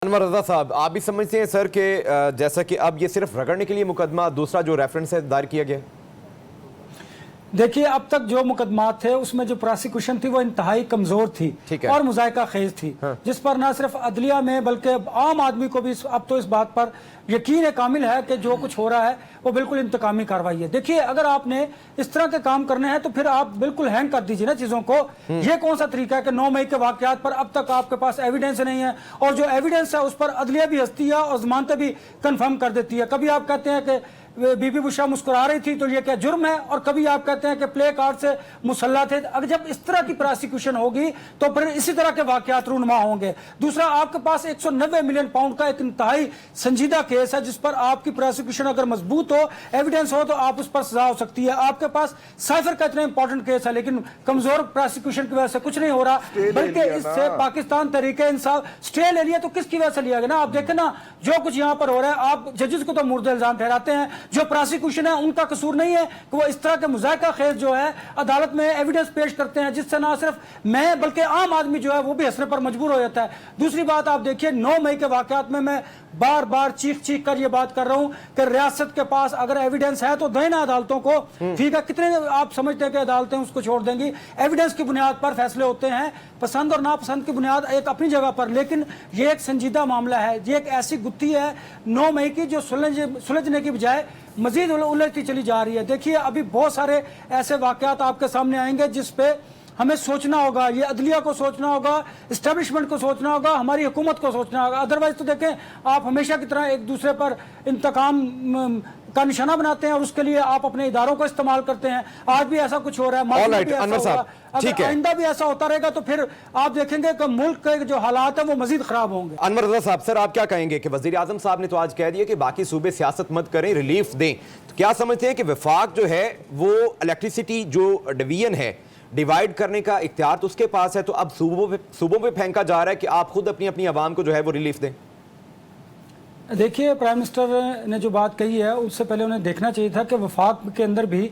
انور رضا صاحب، آپ بھی سمجھتے ہیں سر کہ جیسا کہ اب یہ صرف رگڑنے کے لیے مقدمہ دوسرا جو ریفرنس ہے دائر کیا گیا؟ دیکھیے اب تک جو مقدمات تھے اس میں جو پراسیکیوشن تھی وہ انتہائی کمزور تھی اور مذائقہ خیز تھی، جس پر نہ صرف عدلیہ میں بلکہ عام آدمی کو بھی اب تو اس بات پر یقین کامل ہے کہ جو کچھ ہو رہا ہے وہ بالکل انتقامی کارروائی ہے۔ دیکھیے اگر آپ نے اس طرح کے کام کرنے ہیں تو پھر آپ بالکل ہینگ کر دیجئے نا چیزوں کو۔ یہ کون سا طریقہ ہے کہ 9 مئی کے واقعات پر اب تک آپ کے پاس ایویڈنس نہیں ہے، اور جو ایویڈنس ہے اس پر عدلیہ بھی ہستی ہے اور ضمانتیں بھی کنفرم کر دیتی ہے۔ کبھی آپ کہتے ہیں کہ بی بی بشرا مسکرا رہی تھی تو یہ کیا جرم ہے، اور کبھی آپ کہتے ہیں کہ پلے کارڈ سے مسلح تھے۔ اگر جب اس طرح کی پراسیکیوشن ہوگی تو پھر اسی طرح کے واقعات رونما ہوں گے۔ دوسرا، آپ کے پاس 190 ملین پاؤنڈ کا ایک انتہائی سنجیدہ کیس ہے جس پر آپ کی پراسیکیوشن اگر مضبوط ہو، ایویڈنس ہو، تو آپ اس پر سزا ہو سکتی ہے۔ آپ کے پاس سائفر کا اتنا امپورٹنٹ کیس ہے لیکن کمزور پراسیکیوشن کی وجہ سے کچھ نہیں ہو رہا، بلکہ اس سے پاکستان تحریک انصاف سٹے لے لیا تو کس کی وجہ سے لیا گیا نا؟ آپ دیکھیں نا جو کچھ یہاں پر ہو رہا ہے، آپ ججز کو تو مورد الزام ٹھہراتے ہیں، جو پراسیکیوشن ہے ان کا قصور نہیں ہے کہ وہ اس طرح کے مذائقہ خیز جو ہے عدالت میں ایویڈنس پیش کرتے ہیں، جس سے نہ صرف میں بلکہ عام آدمی جو ہے وہ بھی ہنسنے پر مجبور ہو جاتا ہے۔ دوسری بات آپ دیکھیے 9 مئی کے واقعات میں بار بار چیخ کر یہ بات کر رہا ہوں کہ ریاست کے پاس اگر ایویڈنس ہے تو دیں نا عدالتوں کو، ٹھیک ہے؟ کتنے آپ سمجھتے ہیں کہ عدالتیں اس کو چھوڑ دیں گی؟ ایویڈنس کی بنیاد پر فیصلے ہوتے ہیں، پسند اور ناپسند کی بنیاد ایک اپنی جگہ پر، لیکن یہ ایک سنجیدہ معاملہ ہے، یہ ایک ایسی گتھی ہے 9 مئی کی جو سلجھنے کی بجائے مزید الجھتی چلی جا رہی ہے۔ دیکھیے ابھی بہت سارے ایسے واقعات آپ کے سامنے آئیں گے جس پہ ہمیں سوچنا ہوگا، یہ عدلیہ کو سوچنا ہوگا، اسٹیبلشمنٹ کو سوچنا ہوگا، ہماری حکومت کو سوچنا ہوگا۔ ادروائز تو دیکھیں آپ ہمیشہ کی طرح ایک دوسرے پر انتقام کا نشانہ بناتے ہیں اور اس کے لیے آپ اپنے اداروں کو استعمال کرتے ہیں۔ آج بھی ایسا کچھ ہو رہا ہے، ماضی میں بھی ایسا ہوگا، اگر آئندہ بھی ایسا ہوتا رہے گا تو پھر آپ دیکھیں گے کہ ملک کے جو حالات ہیں وہ مزید خراب ہوں گے۔ انور رضا صاحب، سر آپ کیا کہیں گے کہ وزیر اعظم صاحب نے تو آج کہہ دیا کہ باقی صوبے سیاست مت کریں، ریلیف دیں، تو کیا سمجھتے ہیں کہ وفاق جو ہے وہ الیکٹریسٹی جو ڈویژن ہے ڈیوائیڈ کرنے کا اختیار تو اس کے پاس ہے، تو اب صوبوں پہ پھینکا جا رہا ہے کہ آپ خود اپنی عوام کو جو ہے وہ ریلیف دیں؟ دیکھیے پرائم منسٹر نے جو بات کہی ہے اس سے پہلے انہیں دیکھنا چاہیے تھا کہ وفاق کے اندر بھی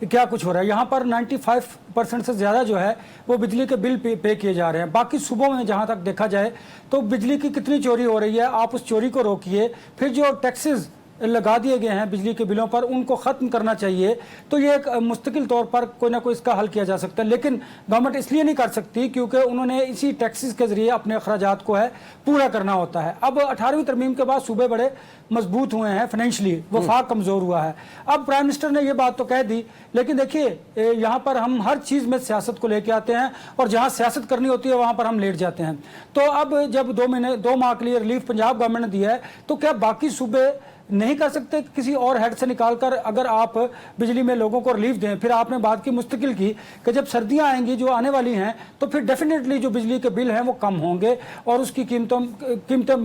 کیا کچھ ہو رہا ہے۔ یہاں پر 95% سے زیادہ جو ہے وہ بجلی کے بل پے کیے جا رہے ہیں۔ باقی صوبوں میں جہاں تک دیکھا جائے تو بجلی کی کتنی چوری ہو رہی ہے، آپ اس چوری کو روکیے، پھر جو ٹیکسز لگا دیے گئے ہیں بجلی کے بلوں پر ان کو ختم کرنا چاہیے، تو یہ ایک مستقل طور پر کوئی نہ کوئی اس کا حل کیا جا سکتا ہے۔ لیکن گورنمنٹ اس لیے نہیں کر سکتی کیونکہ انہوں نے اسی ٹیکسز کے ذریعے اپنے اخراجات کو ہے پورا کرنا ہوتا ہے۔ اب 18ویں ترمیم کے بعد صوبے بڑے مضبوط ہوئے ہیں فائنینشلی، وفاق کمزور ہوا ہے۔ اب پرائم منسٹر نے یہ بات تو کہہ دی، لیکن دیکھیے یہاں پر ہم ہر چیز میں سیاست کو لے کے آتے ہیں اور جہاں سیاست کرنی ہوتی ہے وہاں پر ہم لیٹ جاتے ہیں۔ تو اب جب 2 ماہ کے لیے ریلیف پنجاب گورنمنٹ نے دیا ہے تو کیا باقی صوبے نہیں کر سکتے کسی اور ہیڈ سے نکال کر اگر آپ بجلی میں لوگوں کو ریلیف دیں؟ پھر آپ نے بات کی مستقل کی کہ جب سردیاں آئیں گی جو آنے والی ہیں تو پھر ڈیفینیٹلی جو بجلی کے بل ہیں وہ کم ہوں گے اور اس کی قیمتیں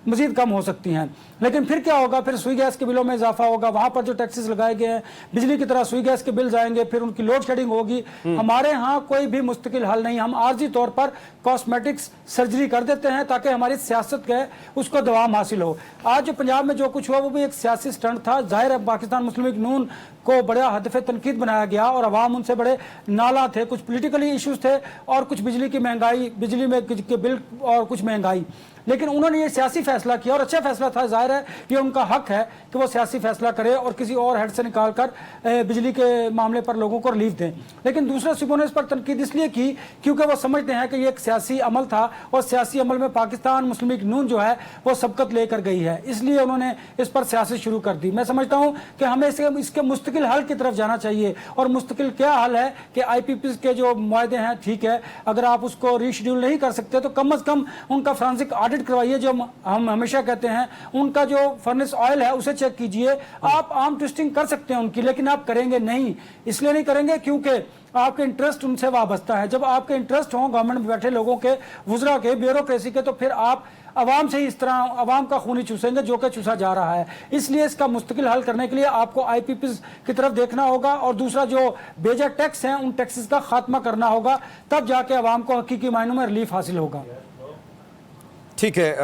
مزید کم ہو سکتی ہیں۔ لیکن پھر کیا ہوگا؟ پھر سوئی گیس کے بلوں میں اضافہ ہوگا، وہاں پر جو ٹیکسز لگائے گئے ہیں بجلی کی طرح سوئی گیس کے بلز آئیں گے، پھر ان کی لوڈ شیڈنگ ہوگی۔ ہمارے ہاں کوئی بھی مستقل حل نہیں، ہم عارضی طور پر کاسمیٹکس سرجری کر دیتے ہیں تاکہ ہماری سیاست کے اس کو دوام حاصل ہو۔ آج جو پنجاب میں جو کچھ ہوا وہ بھی ایک سیاسی سٹنٹ تھا۔ ظاہر ہے پاکستان مسلم لیگ نون کو بڑا ہدف تنقید بنایا گیا اور عوام ان سے بڑے نالاں تھے، کچھ پولیٹیکلی ایشوز تھے اور کچھ بجلی کی مہنگائی، بجلی میں کے بل اور کچھ مہنگائی، لیکن انہوں نے یہ سیاسی فیصلہ کیا اور اچھا فیصلہ تھا۔ ظاہر ہے یہ ان کا حق ہے کہ وہ سیاسی فیصلہ کرے اور کسی اور ہیڈ سے نکال کر بجلی کے معاملے پر لوگوں کو ریلیف دیں، لیکن دوسرے صوبوں نے اس پر تنقید اس لیے کی کیونکہ وہ سمجھتے ہیں کہ یہ ایک سیاسی عمل تھا اور سیاسی عمل میں پاکستان مسلم لیگ نون جو ہے وہ سبقت لے کر گئی ہے، اس لیے انہوں نے اس پر سیاست شروع کر دی۔ میں سمجھتا ہوں کہ ہمیں اس کے مستقل حل کی طرف جانا چاہیے، اور مستقل کیا حل ہے کہ آئی پی پیز کے جو معاہدے ہیں ٹھیک ہے، اگر آپ اس کو ری شیڈول نہیں کر سکتے تو کم از کم ان کا فرانسک آڈٹ کروائیے، جو ہم ہمیشہ کہتے ہیں ان کا جو فرنس آئل ہے اسے چیک کیجئے۔ آپ عام ٹوسٹنگ کر سکتے ہیں ان کی، لیکن آپ کریں گے نہیں، اس لیے نہیں کریں گے کیونکہ آپ کے انٹرسٹ ان سے وابستہ ہے۔ جب آپ کے انٹرسٹ ہوں گورنمنٹ میں بیٹھے لوگوں کے، وزراء کے، بیوروکریسی کے، تو پھر آپ عوام سے ہی اس طرح عوام کا خون ہی چوسیں گے جو کہ چوسا جا رہا ہے۔ اس لیے اس کا مستقل حل کرنے کے لیے آپ کو آئی پی پیز کی طرف دیکھنا ہوگا اور دوسرا جو بیجا ٹیکس ہیں ان ٹیکسز کا خاتمہ کرنا ہوگا، تب جا کے عوام کو حقیقی معنوں میں ریلیف حاصل ہوگا۔ ٹھیک ہے۔